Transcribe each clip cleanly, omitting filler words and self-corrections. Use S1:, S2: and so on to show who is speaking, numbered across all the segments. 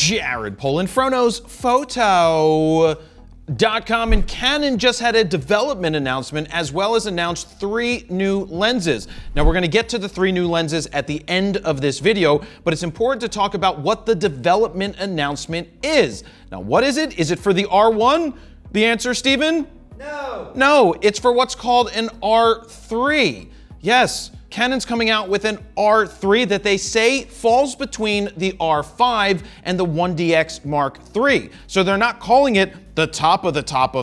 S1: Jared Polin, FroKnowsPhoto.com, and Canon just had a development announcement as well as announced 3 new lenses. Now we're going to get to the 3 new lenses at the end of this video, but it's important to talk about what the development announcement is. Now what is it? Is it for the R1? The answer, Stephen?
S2: No.
S1: No, it's for what's called an R3. Yes, Canon's coming out with an R3 that they say falls between the R5 and the 1DX Mark III. So they're not calling it the top of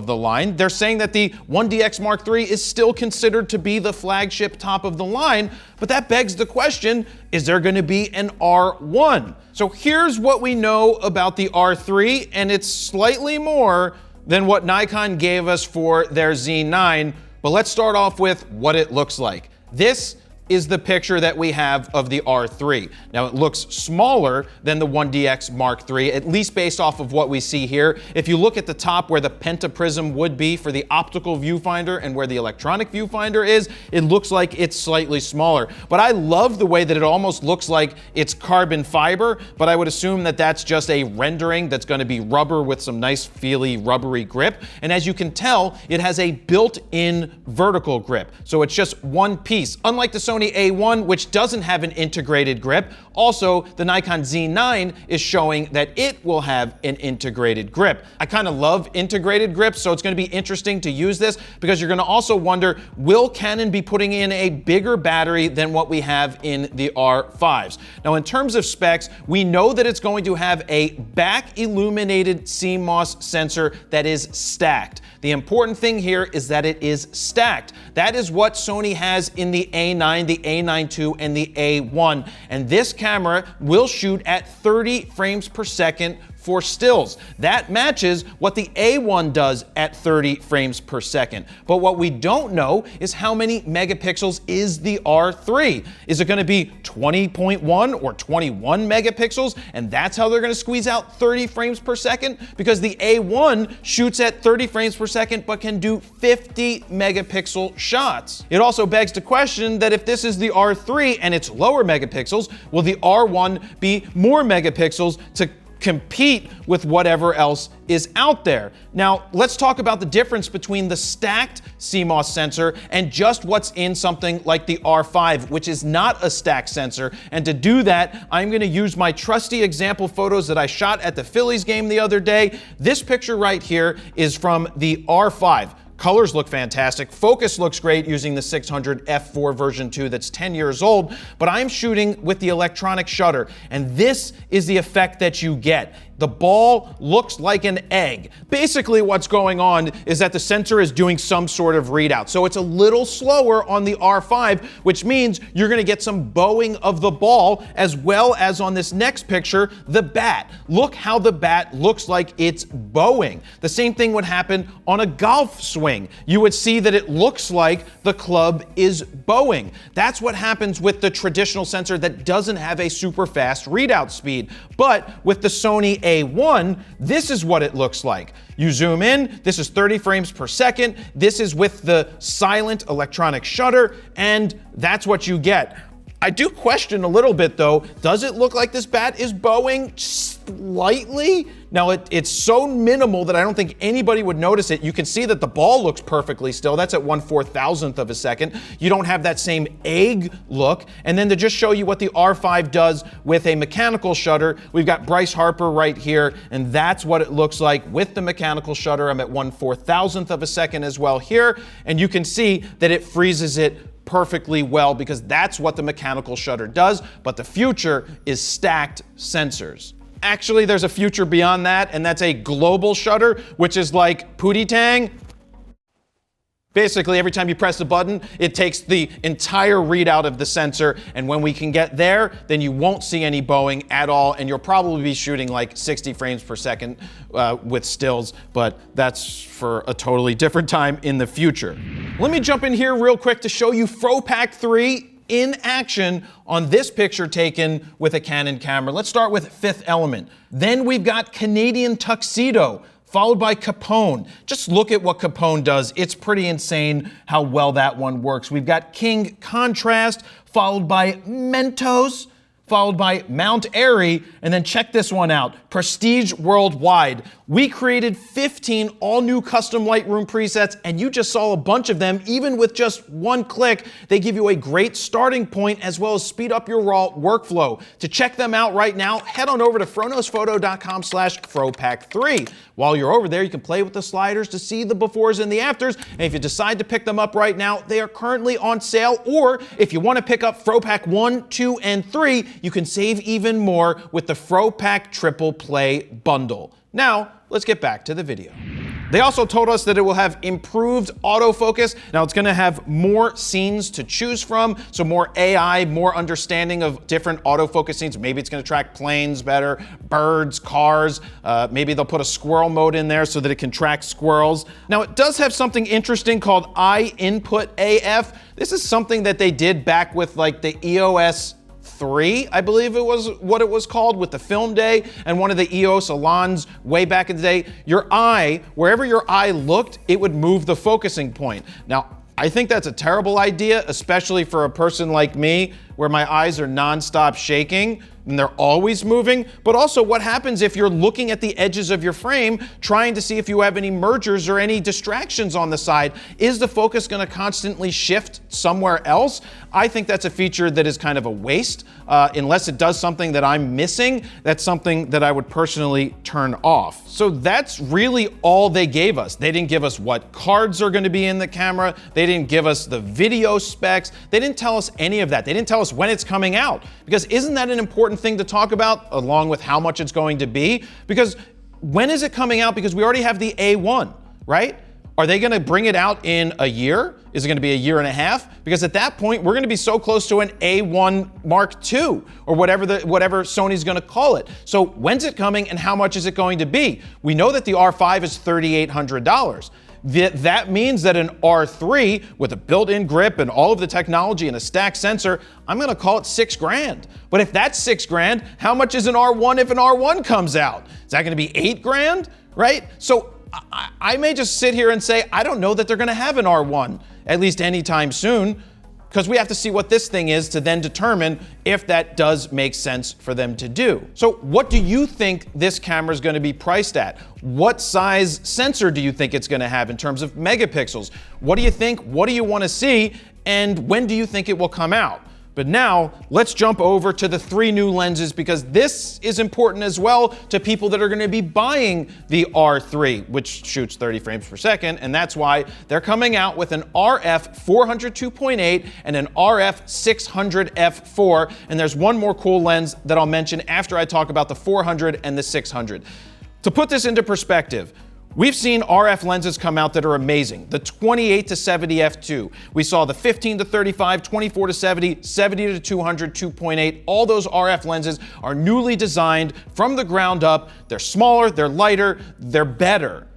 S1: the line. They're saying that the 1DX Mark III is still considered to be the flagship top of the line, but that begs the question, is there going to be an R1? So here's what we know about the R3, and it's slightly more than what Nikon gave us for their Z9, but let's start off with what it looks like. This is the picture that we have of the R3. Now it looks smaller than the 1DX Mark III, at least based off of what we see here. If you look at the top where the pentaprism would be for the optical viewfinder and where the electronic viewfinder is, it looks like it's slightly smaller. But I love the way that it almost looks like it's carbon fiber, but I would assume that that's just a rendering that's going to be rubber with some nice feely rubbery grip. And as you can tell, it has a built-in vertical grip. So it's just one piece. Unlike the Sony A1, which doesn't have an integrated grip. Also, the Nikon Z9 is showing that it will have an integrated grip. I kind of love integrated grips, so it's going to be interesting to use this because you're going to also wonder, will Canon be putting in a bigger battery than what we have in the R5s? Now, in terms of specs, we know that it's going to have a back illuminated CMOS sensor that is stacked. The important thing here is that it is stacked. That is what Sony has in the A9, the A9 II, and the A1. And this camera will shoot at 30 frames per second for stills. That matches what the A1 does at 30 frames per second. But what we don't know is how many megapixels is the R3. Is it going to be 20.1 or 21 megapixels? And that's how they're going to squeeze out 30 frames per second? Because the A1 shoots at 30 frames per second but can do 50 megapixel shots. It also begs the question that if this is the R3 and it's lower megapixels, will the R1 be more megapixels to compete with whatever else is out there? Now, let's talk about the difference between the stacked CMOS sensor and just what's in something like the R5, which is not a stacked sensor. And to do that, I'm going to use my trusty example photos that I shot at the Phillies game the other day. This picture right here is from the R5. Colors look fantastic. Focus looks great using the 600 f4 version 2 that's 10 years old, but I'm shooting with the electronic shutter, and this is the effect that you get. The ball looks like an egg. Basically what's going on is that the sensor is doing some sort of readout. So it's a little slower on the R5, which means you're going to get some bowing of the ball, as well as on this next picture, the bat. Look how the bat looks like it's bowing. The same thing would happen on a golf swing. You would see that it looks like the club is bowing. That's what happens with the traditional sensor that doesn't have a super fast readout speed. But with the Sony A1, this is what it looks like. You zoom in, this is 30 frames per second. This is with the silent electronic shutter, and that's what you get. I do question a little bit though, does it look like this bat is bowing slightly? Now it's so minimal that I don't think anybody would notice it. You can see that the ball looks perfectly still. That's at 1/4000th of a second. You don't have that same egg look. And then to just show you what the R5 does with a mechanical shutter, we've got Bryce Harper right here, and that's what it looks like with the mechanical shutter. I'm at 1/4000th of a second as well here, and you can see that it freezes it perfectly well because that's what the mechanical shutter does, but the future is stacked sensors. Actually, there's a future beyond that, and that's a global shutter, which is like Pootie Tang. Basically, every time you press the button, it takes the entire readout of the sensor, and when we can get there, then you won't see any bowing at all, and you'll probably be shooting like 60 frames per second with stills, but that's for a totally different time in the future. Let me jump in here real quick to show you FOV Pack 3 in action on this picture taken with a Canon camera. Let's start with Fifth Element. Then we've got Canadian Tuxedo, followed by Capone. Just look at what Capone does. It's pretty insane how well that one works. We've got King Contrast, followed by Mentos, followed by Mount Airy, and then check this one out, Prestige Worldwide. We created 15 all-new custom Lightroom presets, and you just saw a bunch of them. Even with just one click, they give you a great starting point as well as speed up your raw workflow. To check them out right now, head on over to FroKnowsPhoto.com/FroPack3. While you're over there, you can play with the sliders to see the befores and the afters, and if you decide to pick them up right now, they are currently on sale, or if you want to pick up FroPack 1, 2, and 3, you can save even more with the FroPack Triple Play Bundle. Now, let's get back to the video. They also told us that it will have improved autofocus. Now, it's going to have more scenes to choose from, so more AI, more understanding of different autofocus scenes. Maybe it's going to track planes better, birds, cars. Maybe they'll put a squirrel mode in there so that it can track squirrels. Now, it does have something interesting called Eye Input AF. This is something that they did back with like the EOS R3, I believe it was what it was called, with the film day and one of the EOS Alans way back in the day. Your eye, wherever your eye looked, it would move the focusing point. Now, I think that's a terrible idea, especially for a person like me, where my eyes are nonstop shaking and they're always moving. But also, what happens if you're looking at the edges of your frame, trying to see if you have any mergers or any distractions on the side? Is the focus going to constantly shift somewhere else? I think that's a feature that is kind of a waste. Unless it does something that I'm missing, that's something that I would personally turn off. So that's really all they gave us. They didn't give us what cards are going to be in the camera. They didn't give us the video specs. They didn't tell us any of that. They didn't tell us when it's coming out. Because isn't that an important thing to talk about, along with how much it's going to be? Because when is it coming out? Because we already have the A1, right? Are they going to bring it out in a year? Is it going to be a year and a half? Because at that point, we're going to be so close to an A1 Mark II, or whatever Sony's going to call it. So when's it coming and how much is it going to be? We know that the R5 is $3,800. That means that an R3 with a built-in grip and all of the technology and a stacked sensor, I'm going to call it $6,000. But if that's $6,000, how much is an R1 if an R1 comes out? Is that going to be $8,000, right? So I may just sit here and say, I don't know that they're going to have an R1, at least anytime soon, because we have to see what this thing is to then determine if that does make sense for them to do. So what do you think this camera is going to be priced at? What size sensor do you think it's going to have in terms of megapixels? What do you think? What do you want to see? And when do you think it will come out? But now, let's jump over to the 3 new lenses, because this is important as well to people that are going to be buying the R3, which shoots 30 frames per second, and that's why they're coming out with an RF 400 2.8 and an RF 600 f4, and there's one more cool lens that I'll mention after I talk about the 400 and the 600. To put this into perspective, we've seen RF lenses come out that are amazing. The 28 to 70 f2. We saw the 15 to 35, 24 to 70, 70 to 200, 2.8. All those RF lenses are newly designed from the ground up. They're smaller, they're lighter, they're better.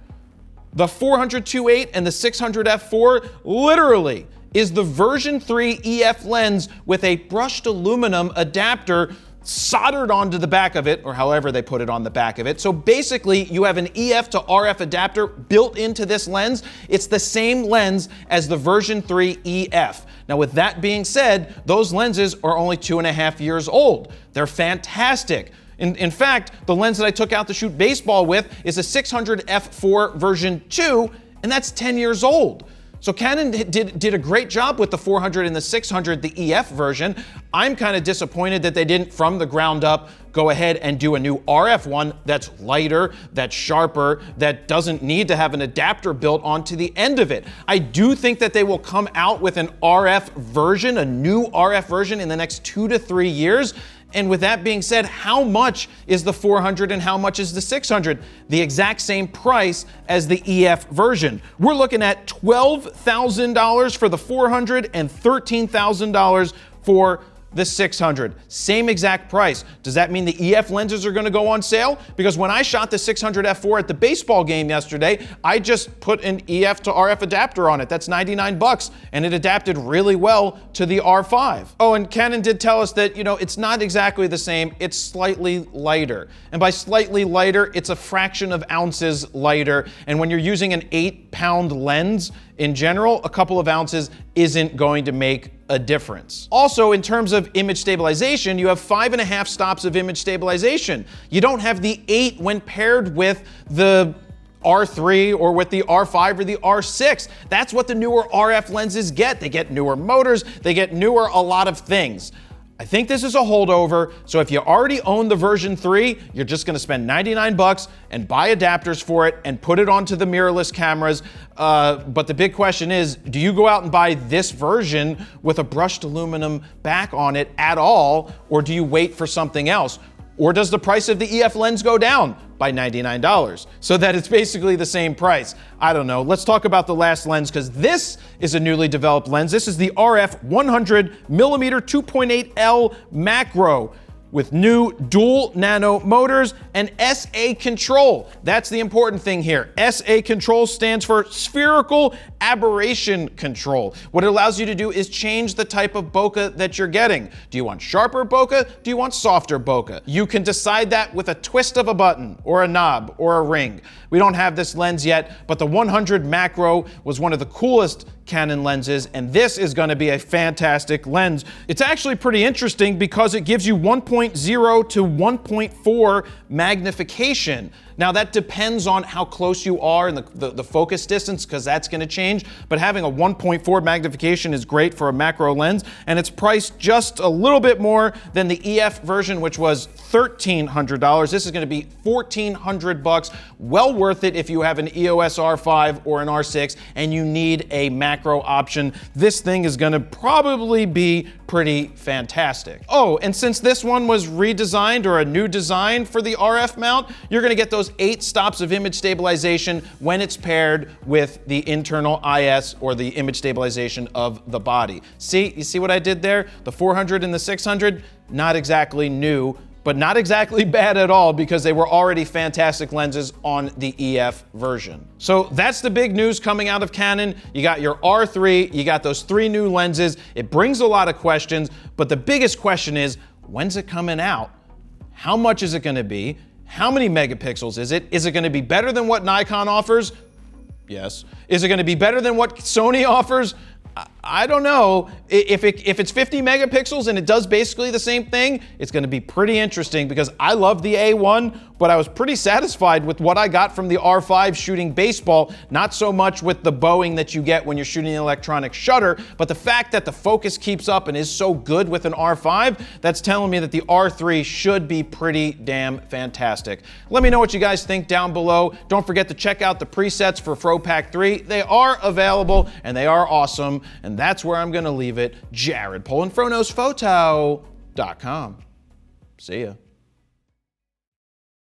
S1: The 400 2.8 and the 600 f4 literally is the version 3 EF lens with a brushed aluminum adapter soldered onto the back of it, or however they put it on the back of it. So basically, you have an EF to RF adapter built into this lens. It's the same lens as the version 3 EF. Now, with that being said, those lenses are only 2.5 years old. They're fantastic. In fact, the lens that I took out to shoot baseball with is a 600 f4 version 2, and that's 10 years old. So Canon did a great job with the 400 and the 600, the EF version. I'm kind of disappointed that they didn't, from the ground up, go ahead and do a new RF one that's lighter, that's sharper, that doesn't need to have an adapter built onto the end of it. I do think that they will come out with an RF version, a new RF version in the next 2 to 3 years. And with that being said, how much is the 400 and how much is the 600? The exact same price as the EF version. We're looking at $12,000 for the 400 and $13,000 for the 600. Same exact price. Does that mean the EF lenses are going to go on sale? Because when I shot the 600 f4 at the baseball game yesterday, I just put an EF to RF adapter on it. That's $99, and it adapted really well to the R5. Oh, and Canon did tell us that, it's not exactly the same. It's slightly lighter. And by slightly lighter, it's a fraction of ounces lighter. And when you're using an 8-pound lens, in general, a couple of ounces isn't going to make a difference. Also, in terms of image stabilization, you have 5.5 stops of image stabilization. You don't have the 8 when paired with the R3 or with the R5 or the R6. That's what the newer RF lenses get. They get newer motors, they get newer a lot of things. I think this is a holdover, so if you already own the version 3, you're just gonna spend 99 bucks and buy adapters for it and put it onto the mirrorless cameras. But the big question is, do you go out and buy this version with a brushed aluminum back on it at all, or do you wait for something else? Or does the price of the EF lens go down by $99 so that it's basically the same price? I don't know. Let's talk about the last lens, because this is a newly developed lens. This is the RF 100mm 2.8L macro with new dual nano motors and SA control. That's the important thing here. SA control stands for spherical aberration control. What it allows you to do is change the type of bokeh that you're getting. Do you want sharper bokeh? Do you want softer bokeh? You can decide that with a twist of a button or a knob or a ring. We don't have this lens yet, but the 100 macro was one of the coolest Canon lenses, and this is going to be a fantastic lens. It's actually pretty interesting because it gives you 1.0 to 1.4 magnification. Now that depends on how close you are and the focus distance, because that's going to change, but having a 1.4 magnification is great for a macro lens, and it's priced just a little bit more than the EF version, which was $1,300. This is going to be $1,400, well worth it if you have an EOS R5 or an R6 and you need a macro option. This thing is going to probably be pretty fantastic. Oh, and since this one was redesigned or a new design for the RF mount, you're going to get those 8 stops of image stabilization when it's paired with the internal IS or the image stabilization of the body. See, you see what I did there? The 400 and the 600, not exactly new, but not exactly bad at all, because they were already fantastic lenses on the EF version. So that's the big news coming out of Canon. You got your R3, you got those 3 new lenses. It brings a lot of questions, but the biggest question is, when's it coming out? How much is it gonna be? How many megapixels is it? Is it gonna be better than what Nikon offers? Yes. Is it gonna be better than what Sony offers? I don't know. If it's 50 megapixels and it does basically the same thing, it's going to be pretty interesting, because I love the A1, but I was pretty satisfied with what I got from the R5 shooting baseball. Not so much with the bowing that you get when you're shooting an electronic shutter, but the fact that the focus keeps up and is so good with an R5, that's telling me that the R3 should be pretty damn fantastic. Let me know what you guys think down below. Don't forget to check out the presets for FOV Pack 3. They are available and they are awesome. And that's where I'm going to leave it. Jared, Polin, FroKnowsPhoto.com. See ya.